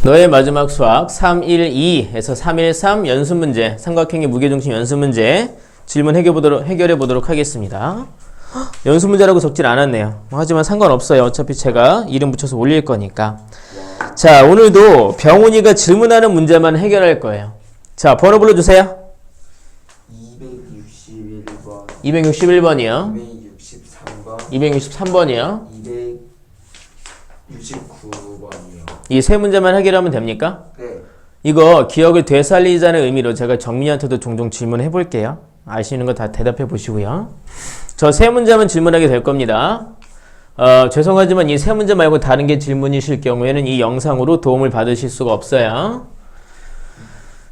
너의 마지막 수학 312에서 313 연습문제, 삼각형의 무게중심 연습문제 질문 해결해 보도록 하겠습니다. 연습문제라고 적질 않았네요. 하지만 상관없어요. 어차피 제가 이름 붙여서 올릴 거니까. 자, 오늘도 병훈이가 질문하는 문제만 해결할 거예요. 자, 번호 불러주세요. 261번 261번이요. 263번 263번이요. 269번이요. 이 세 문제만 해결하면 됩니까? 네. 이거 기억을 되살리자는 의미로 제가 정민이한테도 종종 질문해 볼게요. 아시는 거 다 대답해 보시고요. 저 세 문제만 질문하게 될 겁니다. 죄송하지만 이 세 문제 말고 다른 게 질문이실 경우에는 이 영상으로 도움을 받으실 수가 없어요.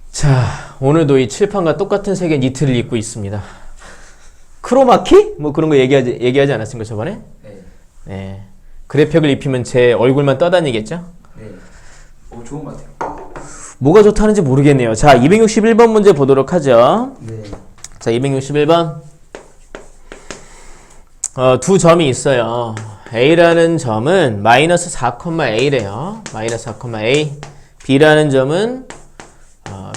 자, 오늘도 이 칠판과 똑같은 색의 니트를 입고 있습니다. 크로마키? 뭐 그런 거 얘기하지 않았습니까, 저번에? 네. 네. 그래픽을 입히면 제 얼굴만 떠다니겠죠? 네. 좋은 것 같아요. 뭐가 좋다는지 모르겠네요. 자, 261번 문제 보도록 하죠. 네. 자, 261번. 두 점이 있어요. A라는 점은 마이너스 4,A래요. 마이너스 4,A. B라는 점은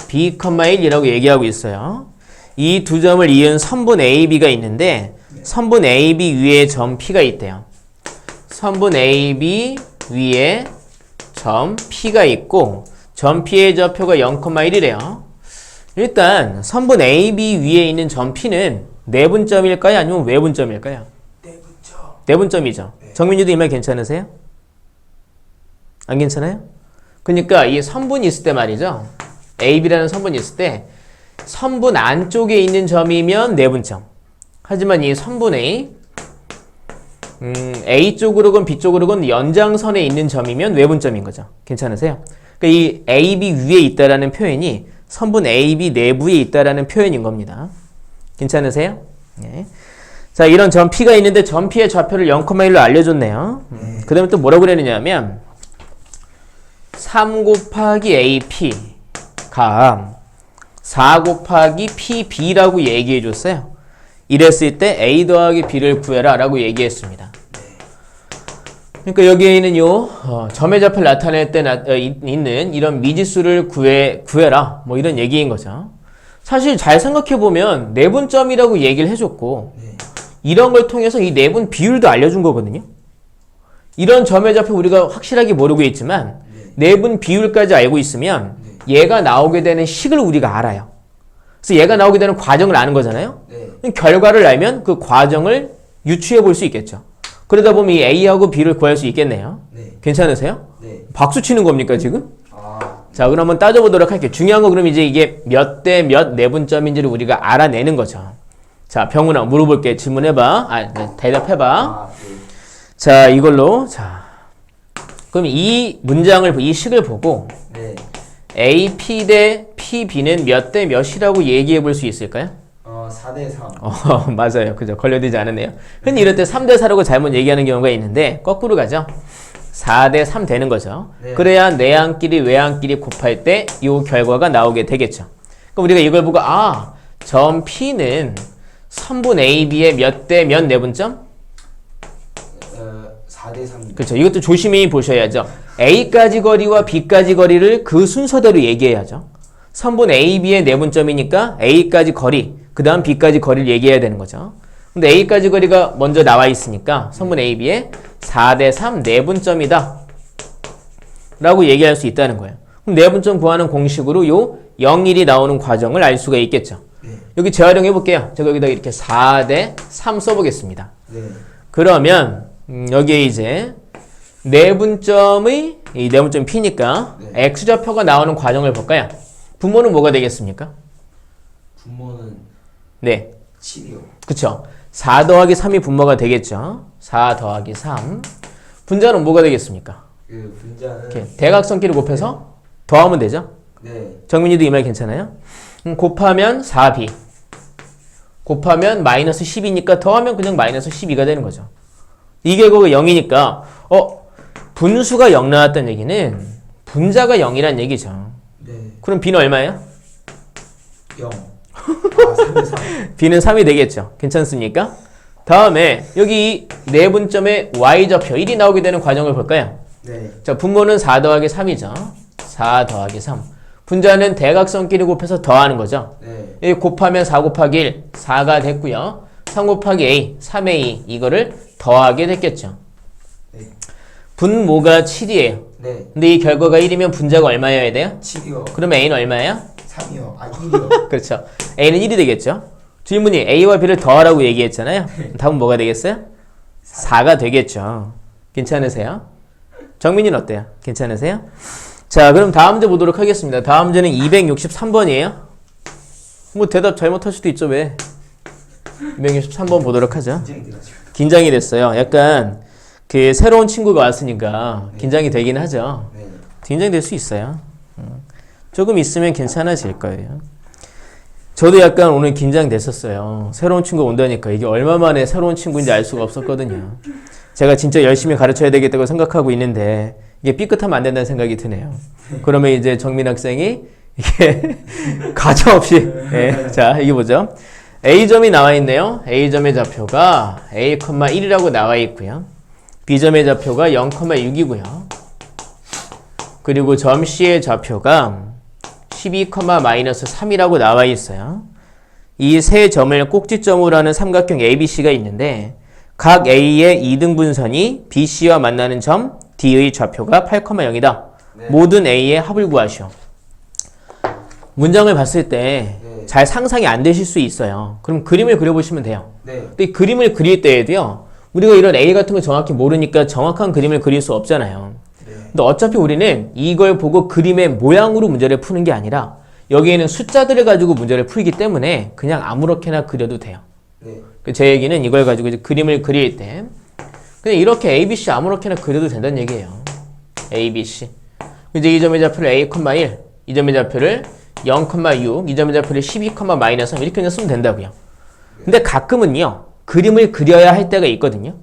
B,1이라고 얘기하고 있어요. 이 두 점을 이은 선분 AB가 있는데 선분 AB 위에 점 P가 있대요. 선분 AB 위에 점 P가 있고 점 P의 좌표가 0,1이래요. 일단 선분 AB 위에 있는 점 P는 내분점일까요? 아니면 외분점일까요? 내분점. 내분점이죠. 네. 정민이도 이 말 괜찮으세요? 안 괜찮아요? 그러니까 이 선분이 있을 때 말이죠. AB라는 선분이 있을 때 선분 안쪽에 있는 점이면 내분점. 하지만 이 선분의 A 쪽으로건 B 쪽으로건 연장선에 있는 점이면 외분점인 거죠. 괜찮으세요? 그러니까 이 AB 위에 있다라는 표현이 선분 AB 내부에 있다라는 표현인 겁니다. 괜찮으세요? 네. 자, 이런 점 P가 있는데 점 P의 좌표를 0,1로 알려줬네요. 그 다음에 또 뭐라고 그랬느냐면 3 곱하기 AP가 4 곱하기 PB라고 얘기해 줬어요. 이랬을 때 A 더하기 B를 구해라 라고 얘기했습니다. 그러니까 여기에 있는 점의 좌표를 나타낼 때 있는 이런 미지수를 구해라 뭐 이런 얘기인 거죠. 사실 잘 생각해보면 내분점이라고 얘기를 해줬고 이런 걸 통해서 이 내분 비율도 알려준 거거든요. 이런 점의 좌표 우리가 확실하게 모르고 있지만 내분 비율까지 알고 있으면 얘가 나오게 되는 식을 우리가 알아요. 그래서 얘가 나오게 되는 과정을 아는 거잖아요. 결과를 알면 그 과정을 유추해 볼 수 있겠죠. 그러다 보면 이 A하고 B를 구할 수 있겠네요. 괜찮으세요? 박수 치는 겁니까 지금? 자, 그럼 한번 따져보도록 할게요. 중요한 거 그럼 이제 이게 몇 대 몇 내분점인지를 우리가 알아내는 거죠. 자, 병훈아 물어볼게. 질문해봐. 대답해봐. 자, 이걸로 그럼 이 문장을 이 식을 보고 AP 대 PB는 몇 대 몇이라고 얘기해 볼 수 있을까요? 4대 3. 맞아요. 그죠. 걸려들지 않았네요. 흔히 이럴 때 3대 4라고 잘못 얘기하는 경우가 있는데 거꾸로 가죠. 4대 3 되는 거죠. 그래야 내항끼리 외항끼리 곱할 때 이 결과가 나오게 되겠죠. 그럼 우리가 이걸 보고 점 P는 선분 AB의 몇 대 몇 내분점? 4대 3. 그렇죠. 이것도 조심히 보셔야죠. A까지 거리와 B까지 거리를 그 순서대로 얘기해야죠. 선분 AB의 내분점이니까 A까지 거리, 그 다음 B까지 거리를 얘기해야 되는 거죠. 근데 A까지 거리가 먼저 나와 있으니까 선분 AB의 4대 3 내분점이다 라고 얘기할 수 있다는 거예요. 그럼 내분점 구하는 공식으로 요 0, 1이 나오는 과정을 알 수가 있겠죠. 여기 재활용해 볼게요. 제가 여기다 이렇게 4대 3 써보겠습니다. 그러면 여기에 이제 내분점의 이 내분점 P니까 X좌표가 나오는 과정을 볼까요? 분모는 뭐가 되겠습니까? 분모는 7이요. 그쵸. 4 더하기 3이 분모가 되겠죠. 4 더하기 3. 분자는 뭐가 되겠습니까? 그 분자는 이렇게 대각선끼리 곱해서 더하면 되죠. 정민이도 이 말 괜찮아요? 곱하면 4B. 곱하면 마이너스 10이니까 더하면 그냥 마이너스 12가 되는 거죠. 이 결과가 0이니까 분수가 0 나왔다는 얘기는 분자가 0이란 얘기죠. 그럼 B는 얼마예요? 0. 3대 3. B는 3이 되겠죠. 괜찮습니까? 다음에 여기 내분점의 Y좌표 1이 나오게 되는 과정을 볼까요? 자, 분모는 4 더하기 3이죠. 4 더하기 3. 분자는 대각선끼리 곱해서 더하는 거죠. 네. 이 곱하면 4 곱하기 1, 4가 됐고요. 3 곱하기 a, 3a 이거를 더하게 됐겠죠. 네. 분모가 7이에요. 네. 근데 이 결과가 1이면 분자가 얼마여야 돼요? 7이요. 그럼 a는 얼마예요? 3이요. 아 1이요. 그렇죠. a는 1이 되겠죠. 질문이 a와 b를 더하라고 얘기했잖아요. 답은 뭐가 되겠어요? 4가 되겠죠. 괜찮으세요? 정민이는 어때요? 괜찮으세요? 자, 그럼 다음 문제 보도록 하겠습니다. 다음 문제는 263번이에요. 뭐 대답 잘못할 수도 있죠. 왜? 263번 보도록 하죠. 긴장이 됐어요. 약간 그 새로운 친구가 왔으니까 긴장이 되긴 하죠. 네. 긴장될 수 있어요. 조금 있으면 괜찮아질 거예요. 저도 약간 오늘 긴장됐었어요. 새로운 친구가 온다니까 이게 얼마 만에 새로운 친구인지 알 수가 없었거든요. 제가 진짜 열심히 가르쳐야 되겠다고 생각하고 있는데 이게 삐끗하면 안 된다는 생각이 드네요. 그러면 이제 정민 학생이 이게 가차없이 네. 자, 이게 뭐죠? A점이 나와 있네요. A점의 좌표가 A,1이라고 나와 있고요. B점의 좌표가 0,6이고요. 그리고 점 C의 좌표가 12,-3이라고 나와 있어요. 이 세 점을 꼭지점으로 하는 삼각형 ABC가 있는데 각 A의 2등분선이 BC와 만나는 점 D의 좌표가 8,0이다. 네. 모든 A의 합을 구하시오. 문장을 봤을 때 잘 상상이 안 되실 수 있어요. 그럼 그림을 그려보시면 돼요. 네. 근데 이 그림을 그릴 때에도요. 우리가 이런 A 같은 거 정확히 모르니까 정확한 그림을 그릴 수 없잖아요. 네. 근데 어차피 우리는 이걸 보고 그림의 모양으로 문제를 푸는 게 아니라 여기에는 숫자들을 가지고 문제를 풀기 때문에 그냥 아무렇게나 그려도 돼요. 네. 제 얘기는 이걸 가지고 이제 그림을 그릴 때 그냥 이렇게 ABC 아무렇게나 그려도 된다는 얘기예요. ABC. 이제 이 점의 좌표를 A,1, 이 점의 좌표를 0,6, 이 점의 좌표를 12,-3 이렇게 그냥 쓰면 된다고요. 근데 가끔은요. 그림을 그려야 할 때가 있거든요.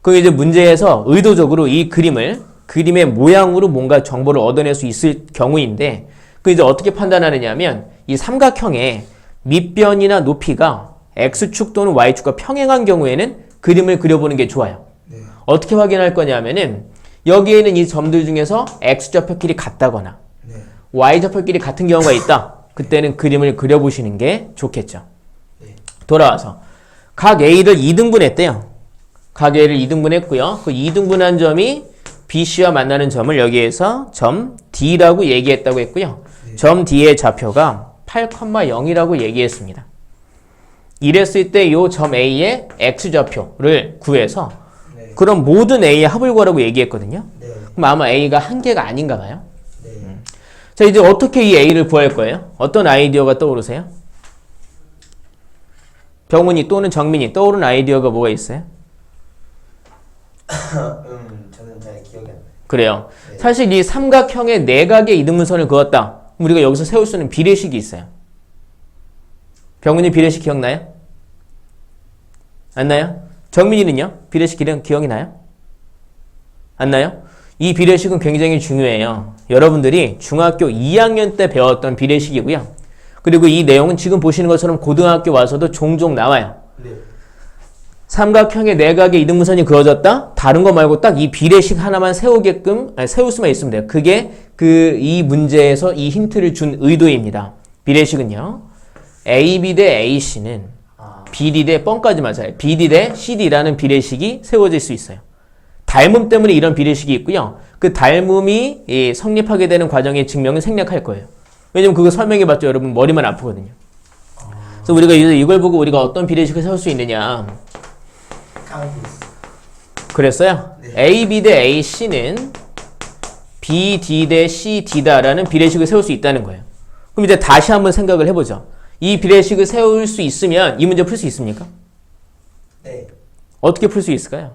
그 이제 문제에서 의도적으로 이 그림의 모양으로 뭔가 정보를 얻어낼 수 있을 경우인데 그 이제 어떻게 판단하느냐 하면 이 삼각형의 밑변이나 높이가 X축 또는 Y축과 평행한 경우에는 그림을 그려보는 게 좋아요. 네. 어떻게 확인할 거냐면은 여기에는 이 점들 중에서 X좌표끼리 같다거나 네. Y좌표끼리 같은 경우가 있다. 그때는 그림을 그려보시는 게 좋겠죠. 네. 돌아와서 각 A를 2등분했대요. 각 A를 2등분했고요. 그 2등분한 점이 BC와 만나는 점을 여기에서 점 D라고 얘기했다고 했고요. 네. 점 D의 좌표가 8,0이라고 얘기했습니다. 이랬을 때 이 점 A의 X좌표를 구해서 네. 그럼 모든 A의 합을 구하라고 얘기했거든요. 네. 그럼 아마 A가 한 개가 아닌가 봐요. 네. 자, 이제 어떻게 이 A를 구할 거예요? 어떤 아이디어가 떠오르세요? 병훈이 또는 정민이 떠오른 아이디어가 뭐가 있어요? 저는 잘 기억이 안 나요. 그래요. 네. 사실 이 삼각형의 내각의 이등분선을 그었다. 그럼 우리가 여기서 세울 수 있는 비례식이 있어요. 병훈이 비례식 기억나요? 안 나요? 정민이는요? 비례식 기억이 나요? 안 나요? 이 비례식은 굉장히 중요해요. 여러분들이 중학교 2학년 때 배웠던 비례식이고요. 그리고 이 내용은 지금 보시는 것처럼 고등학교 와서도 종종 나와요. 네. 삼각형의 내각의 이등분선이 그어졌다? 다른 거 말고 딱 이 비례식 하나만 세울 수만 있으면 돼요. 그게 이 문제에서 이 힌트를 준 의도입니다. 비례식은요. AB 대 AC는 BD 대 뻥까지 맞아요. BD 대 CD라는 비례식이 세워질 수 있어요. 닮음 때문에 이런 비례식이 있고요. 그 닮음이 성립하게 되는 과정의 증명은 생략할 거예요. 왜냐면 그거 설명해봤자 여러분 머리만 아프거든요. 그래서 우리가 이걸 보고 우리가 어떤 비례식을 세울 수 있느냐. 그랬어요? 네. AB 대 AC는 BD 대 CD다라는 비례식을 세울 수 있다는 거예요. 그럼 이제 다시 한번 생각을 해보죠. 이 비례식을 세울 수 있으면 이 문제 풀 수 있습니까? 네. 어떻게 풀 수 있을까요?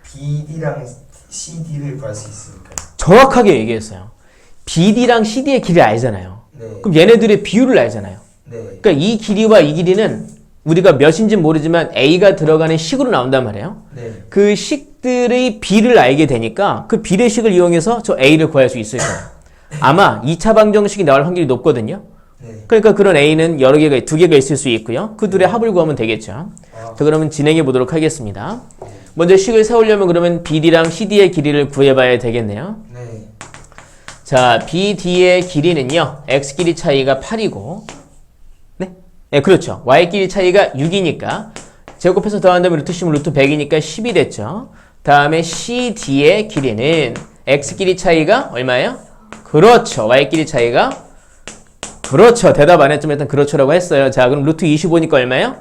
BD랑 CD를 구할 수 있으니까요. 정확하게 얘기했어요. BD랑 CD의 길이를 알잖아요. 네. 그럼 얘네들의 비율을 알잖아요. 네. 그러니까 이 길이와 이 길이는 우리가 몇인지 모르지만 A가 들어가는 식으로 나온단 말이에요. 네. 그 식들의 비를 알게 되니까 그 비례식을 이용해서 저 A를 구할 수 있을 거예요. 아마 2차 방정식이 나올 확률이 높거든요. 네. 그러니까 그런 A는 여러 개가, 2개가 있을 수 있고요. 그 둘의 합을 구하면 되겠죠. 자, 그러면 진행해 보도록 하겠습니다. 먼저 식을 세우려면 그러면 BD랑 CD의 길이를 구해봐야 되겠네요. 네. 자, BD의 길이는요. X 길이 차이가 8이고 네? 네, 그렇죠. Y 길이 차이가 6이니까 제곱해서 더한다면 루트 10은 루트 100이니까 10이 됐죠. 다음에 CD의 길이는 X 길이 차이가 얼마예요? 그렇죠. Y 길이 차이가 그렇죠. 대답 안 했지만 일단 그렇죠라고 했어요. 자, 그럼 루트 25니까 얼마예요?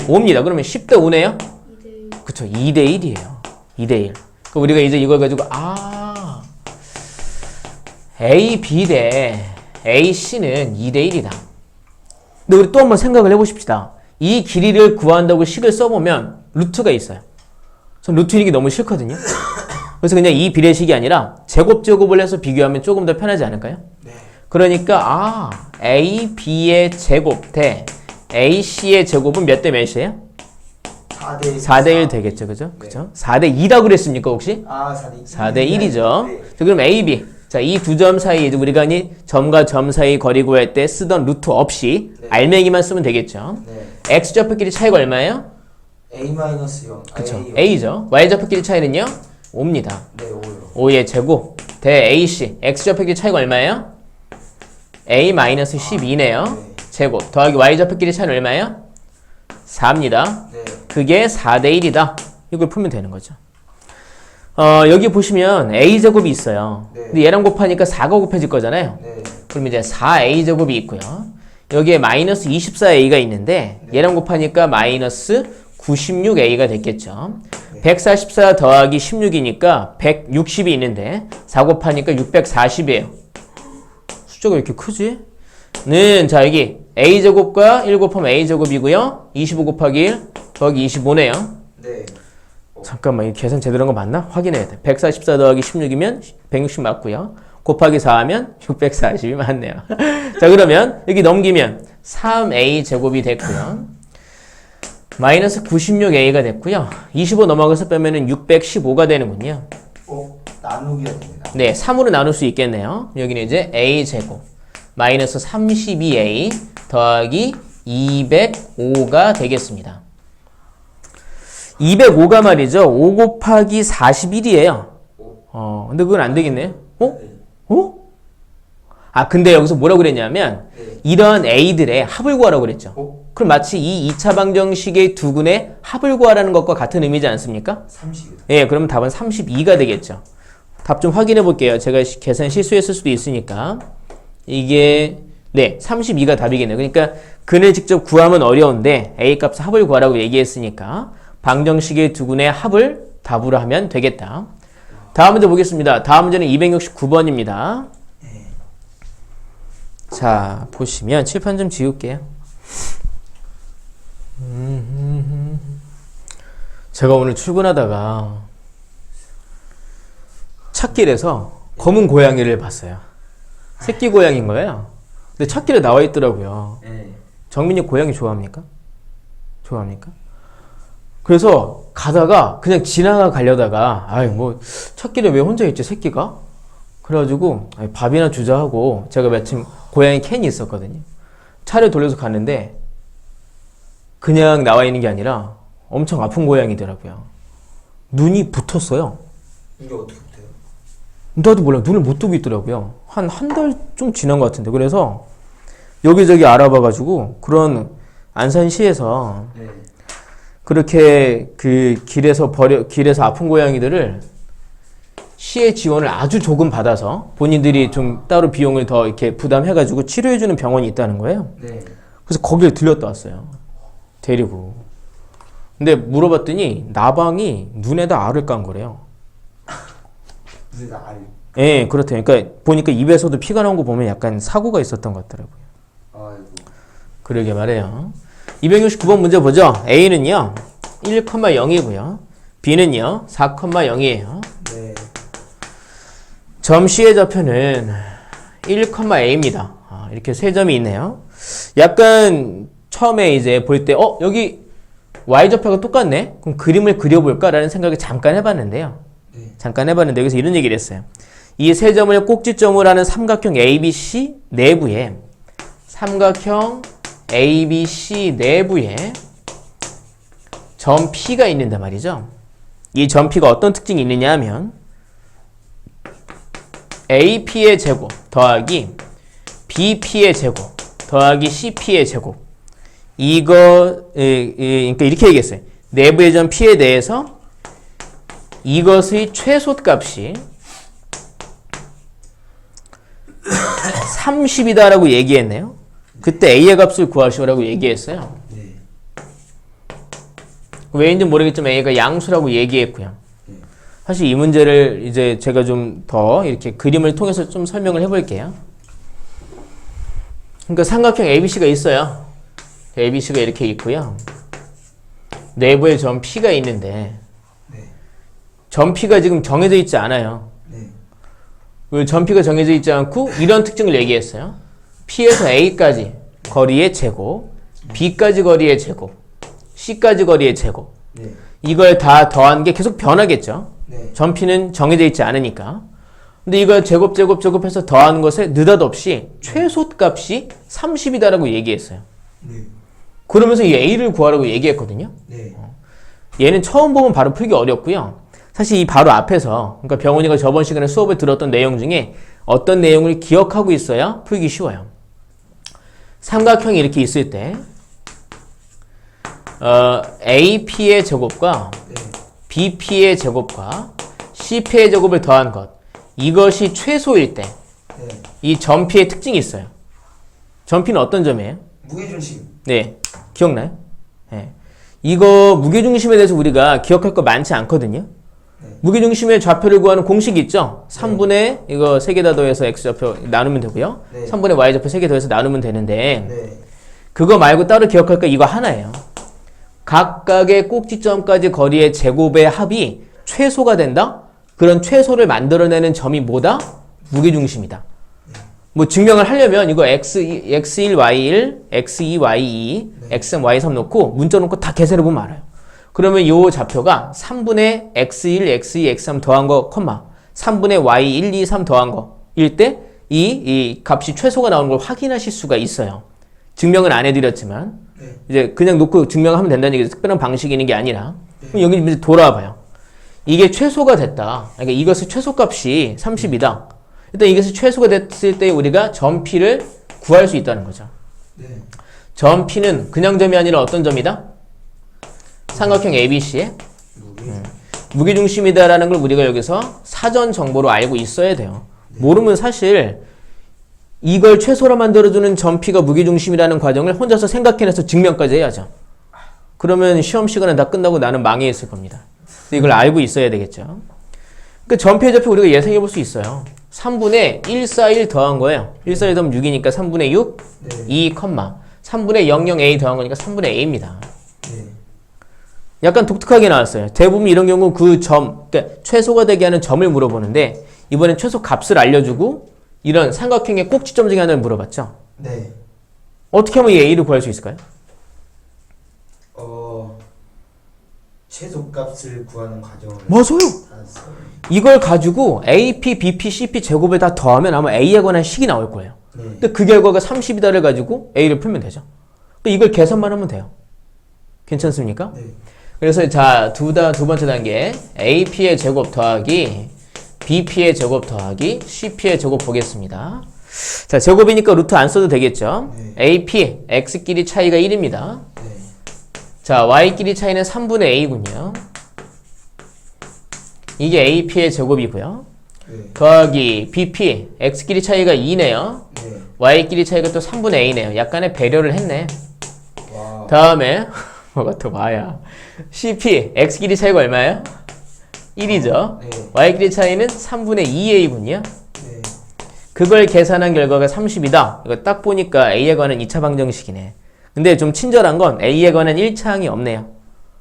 5입니다. 그러면 10대 5네요? 2대1. 그쵸. 2대1이에요. 2대1. 그럼 우리가 이제 이걸 가지고 A, B 대 A, C는 2대1이다. 근데 우리 또 한번 생각을 해보십시다. 이 길이를 구한다고 식을 써보면 루트가 있어요. 전 루트 있는 게 너무 싫거든요. 그래서 그냥 이 비례식이 아니라 제곱을 해서 비교하면 조금 더 편하지 않을까요? 네. 그러니까 A, B의 제곱 대 A, C의 제곱은 몇 대 몇이에요? 4대 4대1 되겠죠. 그죠? 네. 그죠? 4대2라고 그랬습니까, 혹시? 4대 4대1이죠. 네. 자, 그럼 A, B. 자, 이 두 점 사이에 이제 우리가 이 점과 점 사이 거리 구할 때 쓰던 루트 없이 네. 알맹이만 쓰면 되겠죠. 네. X좌표끼리 차이가 얼마예요? A-0. 그쵸. A죠. Y좌표끼리 차이는요? 5입니다. 네, 5요. 5의 제곱 대 AC. X좌표끼리 차이가 얼마예요? A-12네요. 네. 제곱 더하기 Y좌표끼리 차이는 얼마예요? 4입니다. 네. 그게 4대1이다. 이걸 풀면 되는 거죠. 여기 보시면 A제곱이 있어요. 네. 근데 얘랑 곱하니까 4가 곱해질 거잖아요. 네. 그럼 이제 4A제곱이 있고요. 여기에 마이너스 24A가 있는데 얘랑 곱하니까 마이너스 96A가 됐겠죠. 144 더하기 16이니까 160이 있는데 4 곱하니까 640이에요. 숫자가 왜 이렇게 크지? 자, 여기 A제곱과 1 곱하면 A제곱이고요. 25 곱하기 1 더하기 25네요. 네. 잠깐만, 이 계산 제대로 한 거 맞나? 확인해야 돼. 144 더하기 16이면 160 맞고요. 곱하기 4 하면 640이 맞네요. 자, 그러면 여기 넘기면 3A 제곱이 됐고요. 마이너스 96A가 됐고요. 25 넘어가서 빼면은 615가 되는군요. 나누기가 됩니다. 네, 3으로 나눌 수 있겠네요. 여기는 이제 A 제곱 마이너스 32A 더하기 205가 되겠습니다. 205가 말이죠. 5 곱하기 41이에요. 근데 그건 안 되겠네요. 근데 여기서 뭐라고 그랬냐면 네. 이런 A들의 합을 구하라고 그랬죠. 그럼 마치 이 2차 방정식의 두 근의 합을 구하라는 것과 같은 의미지 않습니까? 30. 예, 그러면 답은 32가 되겠죠. 답 좀 확인해 볼게요. 제가 계산 실수했을 수도 있으니까. 이게, 네, 32가 답이겠네요. 그러니까 근을 직접 구하면 어려운데 A 값 합을 구하라고 얘기했으니까 방정식의 두 근의 합을 답으로 하면 되겠다. 다음 문제 보겠습니다. 다음 문제는 269번입니다. 자, 보시면 칠판 좀 지울게요. 제가 오늘 출근하다가 찾길에서 검은 고양이를 봤어요. 새끼 고양이인 거예요. 근데 찾길에 나와 있더라고요. 네. 정민이 고양이 좋아합니까? 좋아합니까? 그래서 가다가 그냥 지나가려다가 뭐 찾길에 왜 혼자 있지 새끼가? 그래가지고 밥이나 주자 하고 제가 마침 고양이 캔이 있었거든요. 차를 돌려서 갔는데 그냥 나와 있는 게 아니라 엄청 아픈 고양이더라고요. 눈이 붙었어요. 이게 어떻게 돼요? 나도 몰라. 눈을 못 뜨고 있더라고요. 한 달 좀 지난 것 같은데. 그래서 여기저기 알아봐가지고 그런 안산시에서 네. 그렇게 그 길에서 아픈 고양이들을 시의 지원을 아주 조금 받아서 본인들이 좀 따로 비용을 더 이렇게 부담해가지고 치료해주는 병원이 있다는 거예요. 네. 그래서 거기를 들렸다 왔어요. 데리고. 근데 물어봤더니 나방이 눈에다 알을 깐 거래요. 무슨 알? 예, 그렇대요. 그러니까 보니까 입에서도 피가 나온 거 보면 약간 사고가 있었던 것 같더라고요. 아이고. 그러게 말해요. 269번 문제 보죠. A는요 1,0이고요. B는요 4,0이에요. 네. 점 C의 좌표는 1,A입니다. 이렇게 세 점이 있네요. 약간 처음에 이제 볼 때 여기 Y좌표가 똑같네? 그럼 그림을 그려볼까라는 생각을 잠깐 해봤는데요. 네. 잠깐 해봤는데 여기서 이런 얘기를 했어요. 이 세 점을 꼭지점으로 하는 삼각형 ABC 내부에 삼각형 ABC 내부에 점 P가 있는단 말이죠. 이 점피가 어떤 특징이 있느냐 하면 AP의 제곱 더하기 BP의 제곱 더하기 CP의 제곱 그러니까 이렇게 얘기했어요. 내부의 점 P에 대해서 이것의 최소값이 30이다라고 얘기했네요. 그때 A의 값을 구하시오라고 얘기했어요. 네. 왜인지 모르겠지만 A가 양수라고 얘기했고요. 사실 이 문제를 이제 제가 좀 더 이렇게 그림을 통해서 좀 설명을 해볼게요. 그러니까 삼각형 ABC가 있어요. ABC가 이렇게 있고요. 내부에 점 P가 있는데 네. 점 P가 지금 정해져 있지 않아요. 네. 그 점 P가 정해져 있지 않고 이런 특징을 얘기했어요. P에서 A까지 거리의 제곱, B까지 거리의 제곱, C까지 거리의 제곱. 네. 이걸 다 더한 게 계속 변하겠죠. 네. 점 P는 정해져 있지 않으니까. 근데 이걸 제곱해서 더하는 것에 느닷없이 최소값이 30이다라고 얘기했어요. 네. 그러면서 이 A를 구하라고 얘기했거든요. 네. 얘는 처음 보면 바로 풀기 어렵고요. 사실 이 바로 앞에서, 그러니까 병원이가 저번 시간에 수업을 들었던 내용 중에 어떤 내용을 기억하고 있어야 풀기 쉬워요. 삼각형이 이렇게 있을 때 AP의 제곱과 네. BP의 제곱과 CP의 제곱을 더한 것, 이것이 최소일 때 이 네. 점피의 특징이 있어요. 점피는 어떤 점이에요? 무게중심. 네, 기억나요? 네. 이거 무게중심에 대해서 우리가 기억할 거 많지 않거든요. 네. 무게중심의 좌표를 구하는 공식이 있죠. 3분의 이거 3개 다 더해서 x좌표 나누면 되고요. 네. 3분의 y좌표 3개 더해서 나누면 되는데 네. 그거 말고 따로 기억할 거 이거 하나예요. 각각의 꼭지점까지 거리의 제곱의 합이 최소가 된다? 그런 최소를 만들어내는 점이 뭐다? 무게중심이다. 뭐 증명을 하려면 이거 x1, y1, x2, y2, x3, y3 놓고 문자 놓고 다 계산해보면 알아요. 그러면 이 좌표가 3분의 x1, x2, x3 더한 거, 컴마 3분의 y1, 2, 3 더한 거일 때 이 값이 최소가 나오는 걸 확인하실 수가 있어요. 증명은 안 해드렸지만 네. 이제 그냥 놓고 증명하면 된다는 얘기죠. 특별한 방식이 있는 게 아니라 그럼 여기 이제 돌아와 봐요. 이게 최소가 됐다. 그러니까 이것의 최소값이 30이다. 일단 이것이 최소가 됐을 때 우리가 점 P를 구할 수 있다는 거죠. 네. 점 P는 그냥 점이 아니라 어떤 점이다? 삼각형 ABC의 무게중심이다라는 걸 우리가 여기서 사전 정보로 알고 있어야 돼요. 모르면 사실 이걸 최소로 만들어주는 점 P가 무게중심이라는 과정을 혼자서 생각해내서 증명까지 해야죠. 그러면 시험 시간은 다 끝나고 나는 망해 있을 겁니다. 이걸 알고 있어야 되겠죠. 그 점피의 좌표 우리가 예상해 볼 수 있어요. 3분의 141 더한 거예요. 141 더하면 6이니까 3분의 6, 네. 2, 3분의 00a 더한 거니까 3분의 a입니다. 네. 약간 독특하게 나왔어요. 대부분 이런 경우 그 점, 그러니까 최소가 되게 하는 점을 물어보는데 이번엔 최소 값을 알려주고 이런 삼각형의 꼭지점 중에 하나를 물어봤죠. 네. 어떻게 하면 이 a를 구할 수 있을까요? 최소값을 구하는 과정을 맞아요. 알았어요. 이걸 가지고 AP, BP, CP 제곱을 다 더하면 아마 A에 관한 식이 나올 거예요. 네. 근데 그 결과가 30이다를 가지고 A를 풀면 되죠. 그러니까 이걸 계산만 하면 돼요. 괜찮습니까? 네. 그래서 자, 두 번째 단계 AP의 제곱 더하기 BP의 제곱 더하기 CP의 제곱 보겠습니다. 자, 제곱이니까 루트 안 써도 되겠죠. 네. AP, X끼리 차이가 1입니다. 네. 자, Y끼리 차이는 3분의 A군요. 이게 AP의 제곱이고요. 네. 더하기 BP, X끼리 차이가 2네요. 네. Y끼리 차이가 또 3분의 A네요. 약간의 배려를 했네. 와. 다음에 뭐가 또 와야 CP, X끼리 차이가 얼마예요? 1이죠. 네. Y끼리 차이는 3분의 2A군요. 네. 그걸 계산한 결과가 30이다. 이거 딱 보니까 A에 관한 2차 방정식이네. 근데 좀 친절한 건 A에 관한 1차 항이 없네요.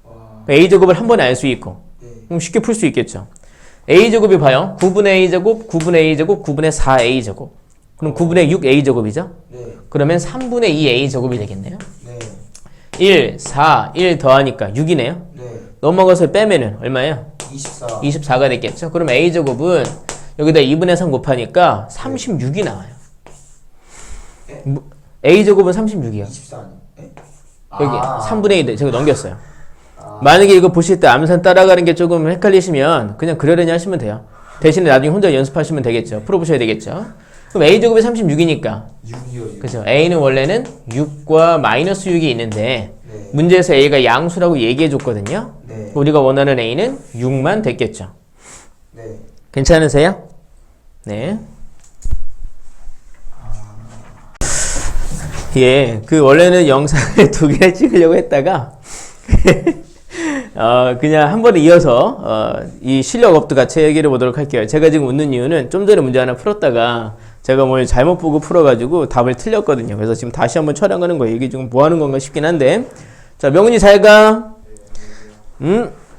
와. A제곱을 한 번에 알 수 있고 네. 그럼 쉽게 풀 수 있겠죠. A제곱이 봐요. 9분의 A제곱, 9분의 A제곱, 9분의 4A제곱. 그럼 9분의 6A제곱이죠. 네. 그러면 3분의 2A제곱이 되겠네요. 네. 1, 4, 1 더하니까 6이네요. 네. 넘어가서 빼면은 얼마예요? 24. 24가 됐겠죠. 그럼 A제곱은 여기다 2분의 3 곱하니까 36이 나와요. 네? A제곱은 36이요. 24 아니? 네? 여기 3분의 2 제가 넘겼어요. 만약에 이거 보실 때 암산 따라가는 게 조금 헷갈리시면 그냥 그러려니 하시면 돼요. 대신에 나중에 혼자 연습하시면 되겠죠. 풀어보셔야 되겠죠. 그럼 a제곱이 36이니까 6이요. 6. 그죠? a는 원래는 6과 마이너스 6이 있는데 네. 문제에서 a가 양수라고 얘기해 줬거든요. 네. 우리가 원하는 a는 6만 됐겠죠. 네. 괜찮으세요? 네. 예, 그 원래는 영상을 2개를 찍으려고 했다가 그냥 한 번에 이어서 이 실력 업도 같이 얘기를 보도록 할게요. 제가 지금 웃는 이유는 좀 전에 문제 하나 풀었다가 제가 뭘 잘못 보고 풀어가지고 답을 틀렸거든요. 그래서 지금 다시 한번 촬영하는 거예요. 이게 지금 뭐 하는 건가 싶긴 한데. 자, 명훈이 잘 가.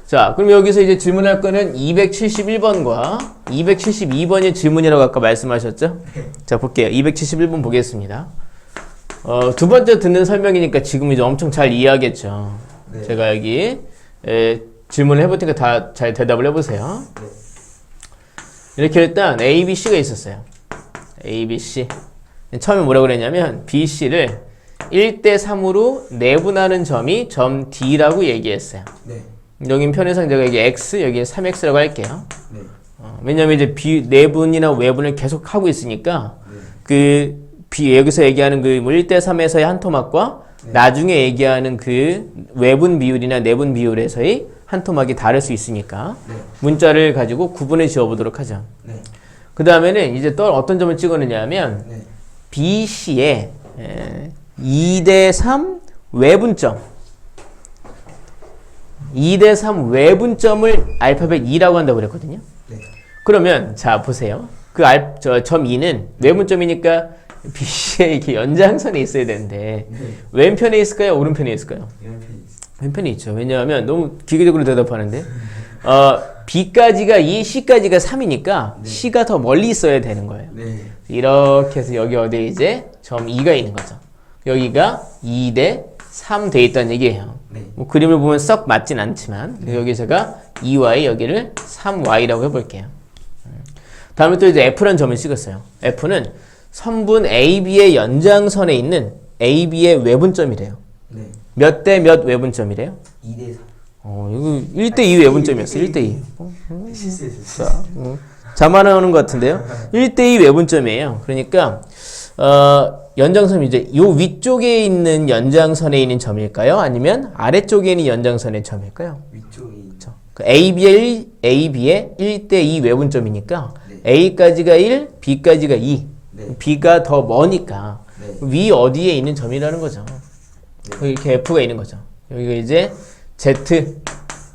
자, 그럼 여기서 이제 질문할 거는 271번과 272번이 질문이라고 아까 말씀하셨죠? 자, 볼게요. 271번 보겠습니다. 두 번째 듣는 설명이니까 지금 이제 엄청 잘 이해하겠죠. 네. 제가 여기 질문을 해볼 테니까 다 잘 대답을 해보세요. 네. 이렇게 일단 A, B, C가 있었어요. A, B, C. 처음에 뭐라고 그랬냐면 B, C를 1대 3으로 내분하는 점이 점 D라고 얘기했어요. 네. 여긴 편의상 제가 여기 X, 여기 3X라고 할게요. 네. 왜냐면 이제 내분이나 외분을 계속 하고 있으니까 네. 그 여기서 얘기하는 그 1대 3에서의 한 토막과 네. 나중에 얘기하는 그 외분 비율이나 내분 비율에서의 한 토막이 다를 수 있으니까 네. 문자를 가지고 구분해 지어 보도록 하죠. 네. 그 다음에는 이제 또 어떤 점을 찍어내냐면 네. BC의 2대 3 외분점 2대 3 외분점을 알파벳 2라고 한다고 그랬거든요. 네. 그러면 자 보세요. 그 점 2는 외분점이니까 BC에 이렇게 연장선에 있어야 되는데 네. 왼편에 있을까요? 오른편에 있을까요? 이런 편이 있어요. 왼편에 있죠. 왜냐하면 너무 기계적으로 대답하는데 B까지가 2, C까지가 3이니까 네. C가 더 멀리 있어야 되는 거예요. 네. 이렇게 해서 여기 어디에 이제 점 2가 있는 거죠. 여기가 2대 3 돼 있다는 얘기예요. 네. 뭐 그림을 보면 썩 맞진 않지만 여기 제가 2y 여기를 3y라고 해볼게요. 다음에 또 이제 F라는 점을 찍었어요. F는 선분 AB의 연장선에 있는 AB의 외분점이래요. 네. 몇 대 몇 외분점이래요? 2대 3. 이거 1대2 외분점이었어. 1대2. 실수했어요. 자만하는 것 같은데요. 1대2 외분점이에요. 그러니까 연장선이 이제 요 위쪽에 있는 연장선에 있는 점일까요? 아니면 아래쪽에 있는 연장선의 점일까요? 위쪽이 있죠. 그 AB의 1대2 외분점이니까 네. A까지가 1, B까지가 2. 네. B가 더 머니까 네. 위 어디에 있는 점이라는 거죠. 네. 이렇게 F가 있는 거죠. 여기가 이제 Z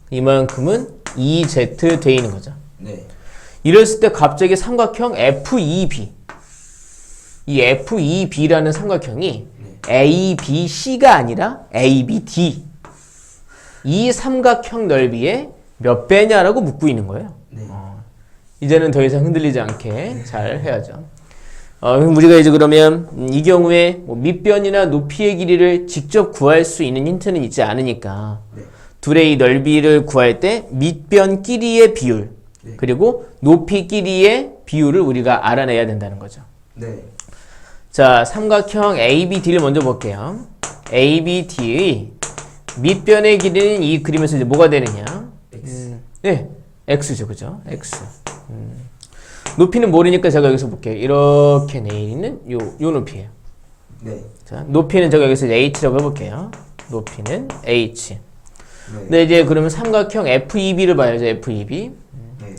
이만큼은 EZ 돼 있는 거죠. 네. 이랬을 때 갑자기 삼각형 FEB 이 FEB라는 삼각형이 ABC가 아니라 ABD 이 삼각형 넓이의 몇 배냐라고 묻고 있는 거예요. 네. 이제는 더 이상 흔들리지 않게 잘 해야죠. 그럼 우리가 이제 그러면 이 경우에 뭐 밑변이나 높이의 길이를 직접 구할 수 있는 힌트는 있지 않으니까 네. 둘의 이 넓이를 구할 때 밑변 끼리의 비율 네. 그리고 높이 끼리의 비율을 우리가 알아내야 된다는 거죠. 네. 자, 삼각형 ABD를 먼저 볼게요. ABD의 밑변의 길이는 이 그림에서 이제 뭐가 되느냐? X. 네, X죠, 그죠? X. 높이는 모르니까 제가 여기서 볼게요. 이렇게 내리는 요 높이에요. 네. 자, 높이는 제가 여기서 H라고 해볼게요. 높이는 H. 네. 근데 이제 그러면 삼각형 FEB를 봐야죠, FEB. 네.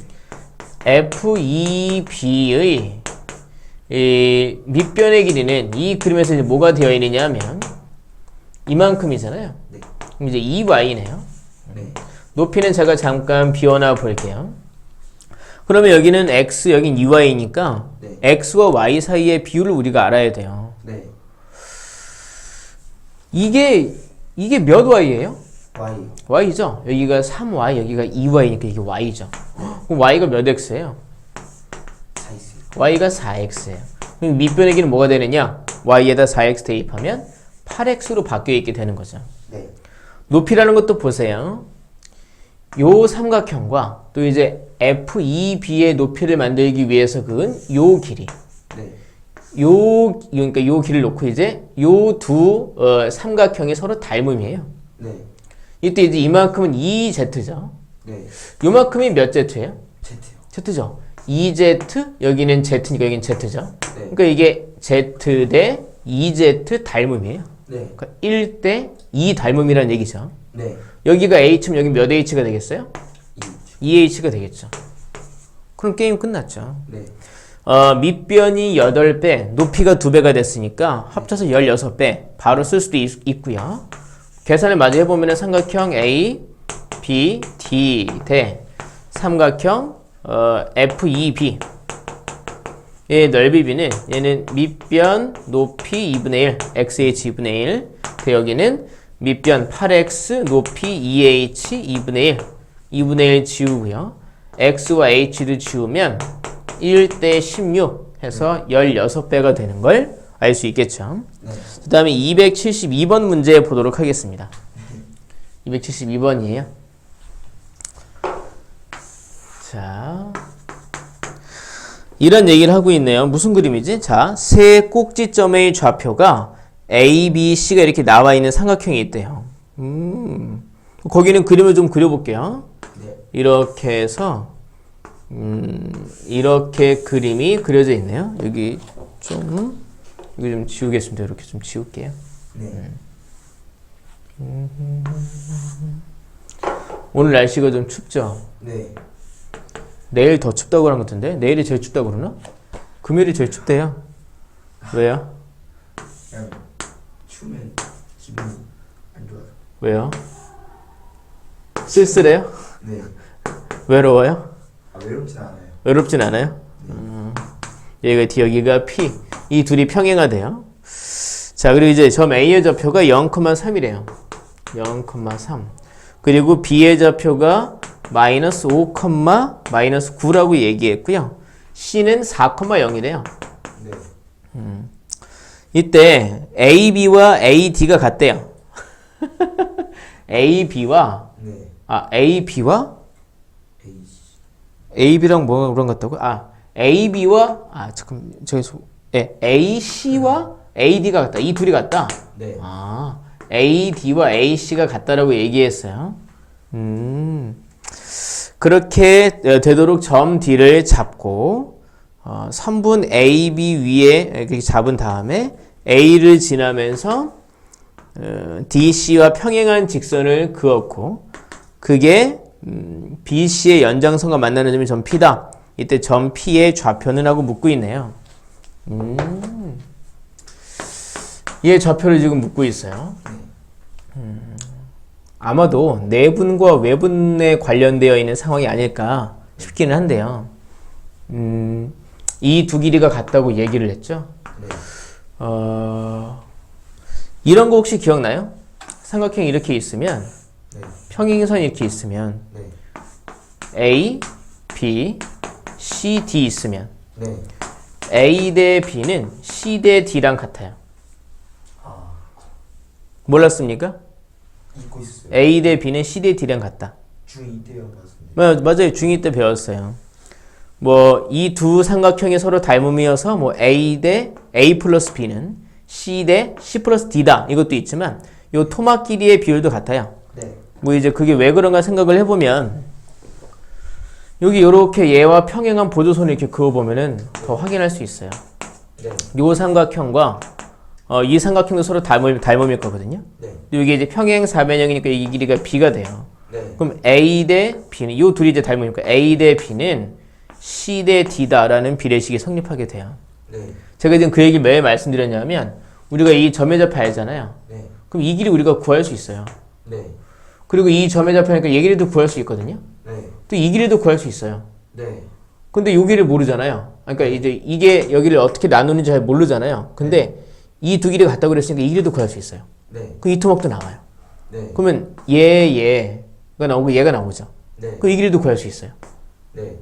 FEB의 이 밑변의 길이는 이 그림에서 이제 뭐가 되어 있느냐 하면 이만큼이잖아요. 네. 그럼 이제 2y네요. 네. 높이는 제가 잠깐 비워놔 볼게요. 그러면 여기는 x, 여긴 2y니까 네. x와 y 사이의 비율을 우리가 알아야 돼요. 네. 이게 몇 y예요? Y. y죠. 여기가 3y, 여기가 2y니까 이게 y죠. 그럼 y가 몇 x예요? 4X. y가 4x예요. 그럼 밑변의 길이는 뭐가 되느냐? y에다 4x 대입하면 8x로 바뀌어 있게 되는 거죠. 네. 높이라는 것도 보세요. 요 삼각형과 또 이제 FEB의 높이를 만들기 위해서 그은 요 길이. 네. 그러니까 요 길을 놓고 이제 요 두 삼각형이 서로 닮음이에요. 네. 이때 이제 이만큼은 2z죠. 네. 요만큼이 몇 z예요? Z요. z죠. 2z, 여기는 z니까 여기는 z죠. 네. 그러니까 이게 z 대 2z 닮음이에요. 네. 그러니까 1대 2 닮음이라는 얘기죠. 네. 여기가 h면 여기 몇 h가 되겠어요? 2. 2h가 되겠죠. 그럼 게임 끝났죠. 네. 밑변이 8배, 높이가 2배가 됐으니까 합쳐서 16배 바로 쓸 수도 있고요. 계산을 마저 해보면 삼각형 A, B, D 대 삼각형 FEB 얘의 넓이 B는 얘는 밑변 높이 2분의 1, XH 2분의 1 대 여기는 밑변 8X 높이 2H 2분의 1 2분의 1 지우고요. X와 H도 지우면 1대 16 해서 16배가 되는 걸 알 수 있겠죠. 네. 그 다음에 272번 문제 보도록 하겠습니다. 272번이에요. 자, 이런 얘기를 하고 있네요. 무슨 그림이지? 자, 세 꼭지점의 좌표가 A, B, C가 이렇게 나와 있는 삼각형이 있대요. 거기는 그림을 좀 그려볼게요. 네. 이렇게 해서 이렇게 그림이 그려져 있네요. 여기 좀 지우겠습니다. 이렇게 좀 지울게요. 네. 오늘 날씨가 좀 춥죠? 네. 내일 더 춥다고 그런 것 같은데? 내일이 제일 춥다고 그러나? 금요일이 제일 춥대요. 왜요? 그냥 추우면 기분이 안 좋아요. 왜요? 쓸쓸해요? 네. 외로워요? 외롭진 않아요. 외롭진 않아요? 여기가 D, 여기가 P. 이 둘이 평행하대요. 자, 그리고 이제 점 A의 좌표가 0,3이래요. 0,3. 그리고 B의 좌표가 마이너스 5, 마이너스 9라고 얘기했고요. C는 4,0이래요. 네. 이때 AB와 AD가 같대요. AB와 네. AB와 A씨. AB랑 뭐가 그런 것 같다고? AB와 잠깐 AC와 AD가 같다. 이 둘이 같다. 네. AD와 AC가 같다라고 얘기했어요. 그렇게 되도록 점 D를 잡고 선분 AB 위에 이렇게 잡은 다음에 A를 지나면서 DC와 평행한 직선을 그었고 그게 BC의 연장선과 만나는 점이 점 P다. 이때 점 P의 좌표는 하고 묻고 있네요. 얘 좌표를 지금 묻고 있어요. 아마도 내분과 외분에 관련되어 있는 상황이 아닐까 싶기는 한데요. 이 두 길이가 같다고 얘기를 했죠. 네. 이런 거 혹시 기억나요? 삼각형이 이렇게 있으면 네. 평행선이 이렇게 있으면 네. A, B, C, D 있으면 네. A 대 B는 C 대 D랑 같아요. 아, 몰랐습니까? 잊고 있어요. A 대 B는 C 대 D랑 같다. 중2 때요, 맞습니다. 맞아요. 중2 때 배웠어요. 이 두 삼각형이 서로 닮음이어서 A 대 A 플러스 B는 C 대 C 플러스 D다. 이것도 있지만 요 토막 길이의 비율도 같아요. 네. 이제 그게 왜 그런가 생각을 해보면 여기 이렇게 얘와 평행한 보조선을 이렇게 그어보면은 더 확인할 수 있어요. 네. 요 삼각형과 이 삼각형도 서로 닮음일 거거든요. 네. 이게 이제 평행 사변형이니까 이 길이가 B가 돼요. 네. 그럼 A 대 B는 요 둘이 이제 닮으니까 A 대 B는 C 대 D다라는 비례식이 성립하게 돼요. 네. 제가 지금 그 얘기를 왜 말씀드렸냐면 우리가 이 점의 좌표 알잖아요. 네. 그럼 이 길이 우리가 구할 수 있어요. 네. 그리고 이 점의 좌표니까 얘 길이도 구할 수 있거든요. 네. 또 이 길이도 구할 수 있어요. 네. 근데 여기를 모르잖아요. 그러니까 이제 이게 여기를 어떻게 나누는지 잘 모르잖아요. 근데 이 두 길이가 같다고 그랬으니까 이 길이도 구할 수 있어요. 네. 그 이 토막도 나와요. 네. 그러면 얘가 나오고 얘가 나오죠. 네. 그 이 길이도 구할 수 있어요. 네.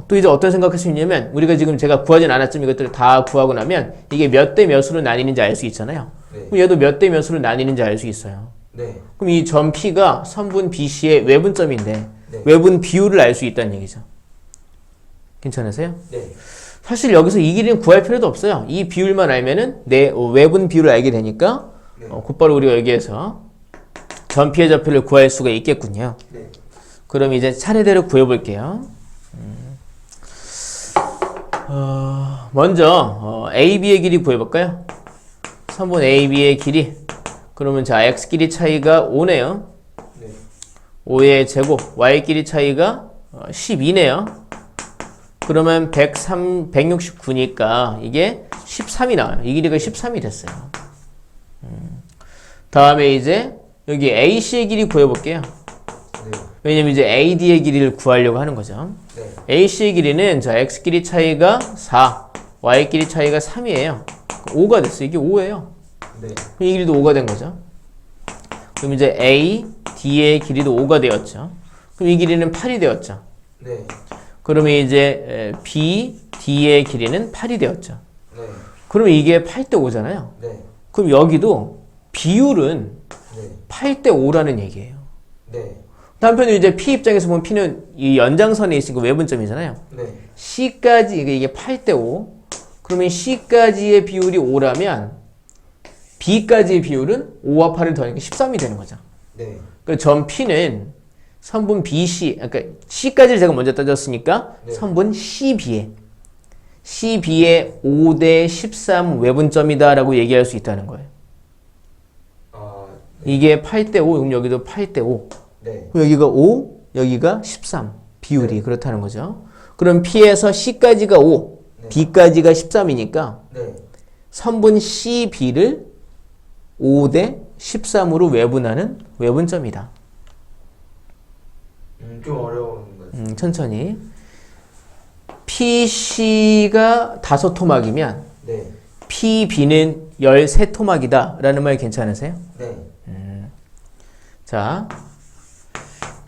또 이제 어떤 생각할 수 있냐면 우리가 지금 제가 구하진 않았지만 이것들을 다 구하고 나면 이게 몇 대 몇으로 나뉘는지 알 수 있잖아요. 네. 그럼 얘도 몇 대 몇으로 나뉘는지 알 수 있어요. 네. 그럼 이 점 P가 선분 BC의 외분점인데 네. 외분 비율을 알 수 있다는 얘기죠. 괜찮으세요? 네. 사실 여기서 이 길이는 구할 필요도 없어요. 이 비율만 알면은 내 외분 비율을 알게 되니까 네. 곧바로 우리가 여기에서 점 P의 좌표를 구할 수가 있겠군요. 네. 그럼 이제 차례대로 구해볼게요. 먼저 AB의 길이 구해볼까요? 선분 AB의 길이. 그러면 자 X 길이 차이가 5네요. 네. 5의 제곱, Y 길이 차이가 12네요. 그러면 169니까 이게 13이 나와요. 이 길이가 13이 됐어요. 다음에 이제 여기 AC의 길이 구해볼게요. 네. 왜냐면 이제 AD의 길이를 구하려고 하는 거죠. 네. AC의 길이는 자 X 길이 차이가 4, Y 길이 차이가 3이에요. 5가 됐어요. 이게 5예요. 네. 이 길이도 5가 된 거죠. 그럼 이제 AD의 길이도 5가 되었죠. 그럼 이 길이는 8이 되었죠. 네. 그러면 이제 BD의 길이는 8이 되었죠. 네. 그러면 이게 8대 5잖아요. 네. 그럼 여기도 비율은 네. 8대 5라는 얘기예요. 네. 한편으로 이제 P 입장에서 보면 P는 이 연장선에 있으니까 외분점이잖아요. 네. C까지 이게 8대 5. 그러면 C까지의 비율이 5라면 B까지의 비율은 5와 8을 더하니까 13이 되는 거죠. 네. 그러니까 점 P는 선분 BC, 그러니까 C까지를 제가 먼저 따졌으니까 네. 선분 CB의 5대 13 외분점이다라고 얘기할 수 있다는 거예요. 아, 이게 8대 5, 그럼 여기도 8대 5. 네. 여기가 5, 여기가 13. 비율이 그렇다는 거죠. 그럼 P에서 C까지가 5, 네. B까지가 13이니까 네. 선분 CB를 5대 13으로 외분하는 외분점이다. 좀 어려운 것 같아요. 천천히. PC가 5토막이면 네. PB는 13토막이다 라는 말 괜찮으세요? 네. 자,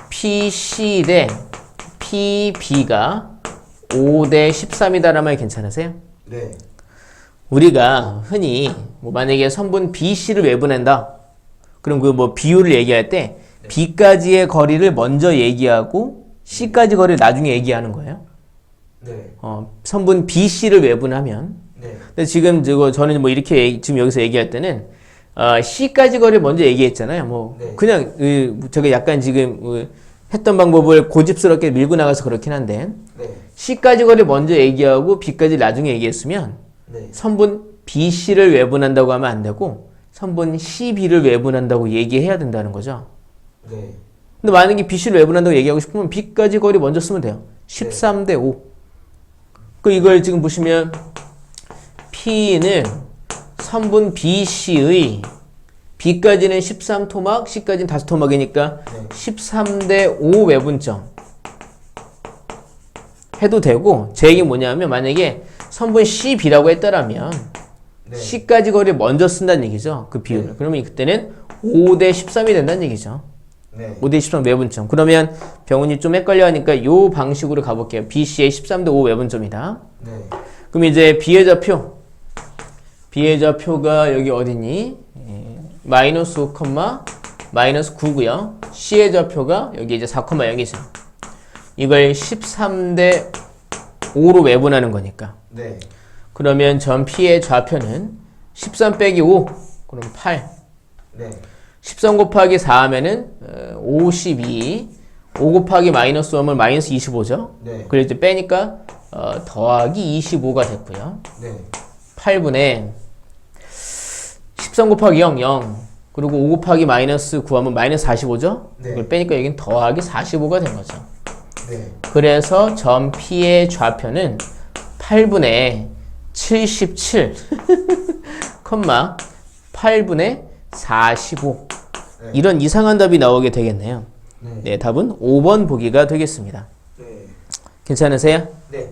PC 대 PB가 5대 13이다 라는 말 괜찮으세요? 네. 우리가 흔히 뭐 만약에 선분 BC를 외분한다. 그럼 그 뭐 비율을 얘기할 때 B까지의 거리를 먼저 얘기하고 C까지 거리를 나중에 얘기하는 거예요. 네. 선분 BC를 외분하면. 네. 근데 지금 저는 뭐 이렇게 지금 여기서 얘기할 때는 C까지 거리를 먼저 얘기했잖아요. 뭐 네. 그냥 제가 약간 지금 했던 방법을 고집스럽게 밀고 나가서 그렇긴 한데 네. C까지 거리를 먼저 얘기하고 B까지 나중에 얘기했으면 네. 선분 BC를 외분한다고 하면 안 되고 선분 CB를 외분한다고 얘기해야 된다는 거죠. 네. 근데 만약에 BC를 외분한다고 얘기하고 싶으면 B까지 거리 먼저 쓰면 돼요. 13대 5. 그 이걸 지금 보시면 P는 선분 BC의 B까지는 13토막, C까지는 5토막이니까 네. 13대 5 외분점 해도 되고 제 얘기 뭐냐면 만약에 선분 CB라고 했더라면 네. C까지 거리를 먼저 쓴다는 얘기죠. 그 비율을. 네. 그러면 그때는 5대 13이 된다는 얘기죠. 네. 5대 13 외분점. 그러면 병훈이 좀 헷갈려 하니까 이 방식으로 가볼게요. BC의 13대 5 외분점이다. 네. 그럼 이제 B의 좌표. B의 좌표가 여기 어디니? 마이너스 5, 마이너스 9고요. C의 좌표가 여기 이제 4,0이죠. 이걸 13대 5로 외분하는 거니까. 네. 그러면 점 P의 좌표는 13 빼기 5. 그럼 8. 네. 13 곱하기 4 하면은 52. 5 곱하기 마이너스 5면 마이너스 25죠. 네. 그래서 이제 빼니까 더하기 25가 됐고요. 네. 8분의 13 곱하기 0, 0. 그리고 5 곱하기 마이너스 9 하면 마이너스 45죠. 네. 이걸 빼니까 여긴 더하기 45가 된 거죠. 네. 그래서 점 P의 좌표는 8분의 77, 8분의 45. 네. 이런 이상한 답이 나오게 되겠네요. 네. 네, 답은 5번 보기가 되겠습니다. 네. 괜찮으세요? 네.